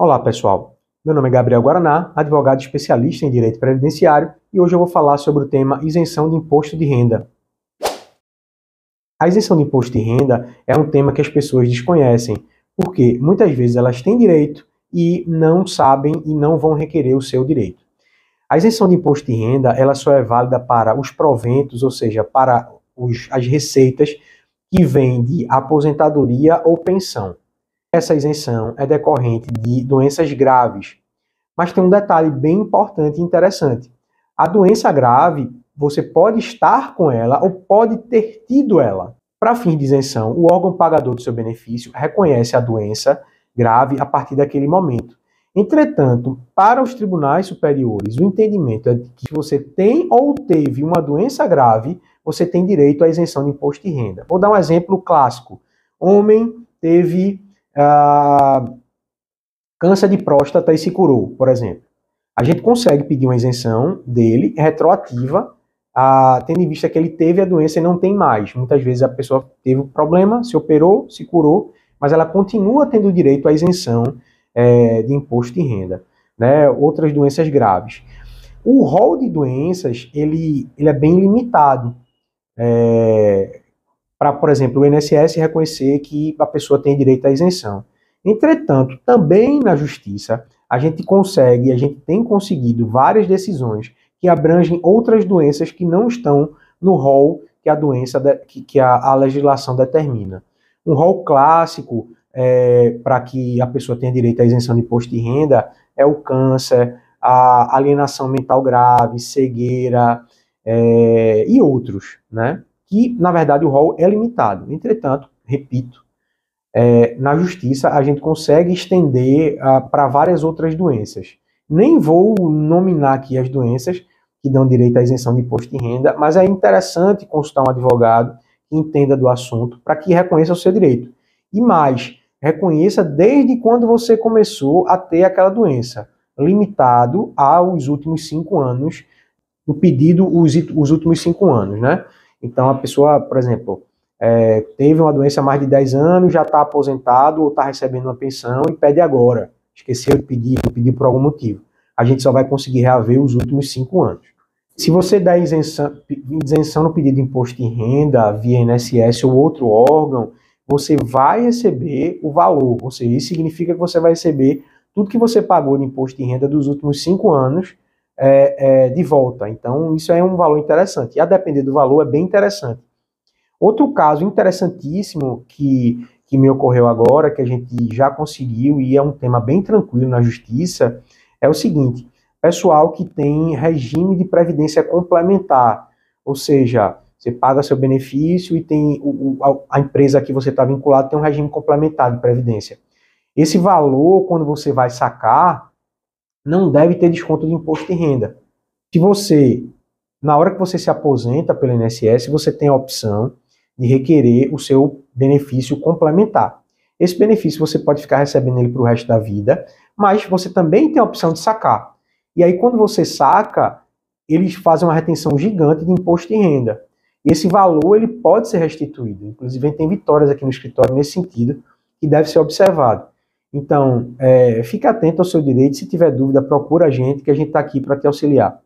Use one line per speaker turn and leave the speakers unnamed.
Olá, pessoal. Meu nome é Gabriel Guaraná, advogado especialista em direito previdenciário, e hoje eu vou falar sobre o tema isenção de imposto de renda. A isenção de imposto de renda é um tema que as pessoas desconhecem, porque muitas vezes elas têm direito e não sabem e não vão requerer o seu direito. A isenção de imposto de renda, ela só é válida para os proventos, ou seja, para as receitas que vêm de aposentadoria ou pensão. Essa isenção é decorrente de doenças graves. Mas tem um detalhe bem importante e interessante. A doença grave, você pode estar com ela ou pode ter tido ela. Para fins de isenção, o órgão pagador do seu benefício reconhece a doença grave a partir daquele momento. Entretanto, para os tribunais superiores, o entendimento é de que você tem ou teve uma doença grave, você tem direito à isenção de imposto de renda. Vou dar um exemplo clássico. Homem teve câncer de próstata e se curou, por exemplo. A gente consegue pedir uma isenção dele retroativa, tendo em vista que ele teve a doença e não tem mais. Muitas vezes a pessoa teve um problema, se operou, se curou, mas ela continua tendo direito à isenção de imposto de renda, né? Outras doenças graves. O rol de doenças, ele é bem limitado. Para, por exemplo, o INSS reconhecer que a pessoa tem direito à isenção. Entretanto, também na justiça, a gente tem conseguido várias decisões que abrangem outras doenças que não estão no rol que a doença, que a legislação determina. Um rol clássico para que a pessoa tenha direito à isenção de imposto de renda é o câncer, a alienação mental grave, cegueira e outros, né? Que, na verdade, o rol é limitado. Entretanto, repito, na justiça a gente consegue estender para várias outras doenças. Nem vou nominar aqui as doenças que dão direito à isenção de imposto de renda, mas é interessante consultar um advogado que entenda do assunto para que reconheça o seu direito. E mais, reconheça desde quando você começou a ter aquela doença, limitado aos últimos 5 anos, no pedido os últimos 5 anos, né? Então a pessoa, por exemplo, teve uma doença há mais de 10 anos, já está aposentado ou está recebendo uma pensão e pede agora. Esqueceu de pedir, pediu por algum motivo. A gente só vai conseguir reaver os últimos 5 anos. Se você der isenção no pedido de imposto de renda via INSS ou outro órgão, você vai receber o valor. Ou seja, isso significa que você vai receber tudo que você pagou de imposto de renda dos últimos 5 anos de volta. Então, isso é um valor interessante. E a depender do valor, é bem interessante. Outro caso interessantíssimo que me ocorreu agora, que a gente já conseguiu, e é um tema bem tranquilo na justiça, é o seguinte: pessoal que tem regime de previdência complementar, ou seja, você paga seu benefício e tem a empresa que você está vinculado tem um regime complementar de previdência. Esse valor, quando você vai sacar, não deve ter desconto de imposto de renda. Se você, na hora que você se aposenta pelo INSS, você tem a opção de requerer o seu benefício complementar. Esse benefício você pode ficar recebendo ele para o resto da vida, mas você também tem a opção de sacar. E aí, quando você saca, eles fazem uma retenção gigante de imposto de renda. E esse valor ele pode ser restituído. Inclusive, a gente tem vitórias aqui no escritório nesse sentido, que deve ser observado. Então, fique atento ao seu direito. Se tiver dúvida, procura a gente, que a gente está aqui para te auxiliar.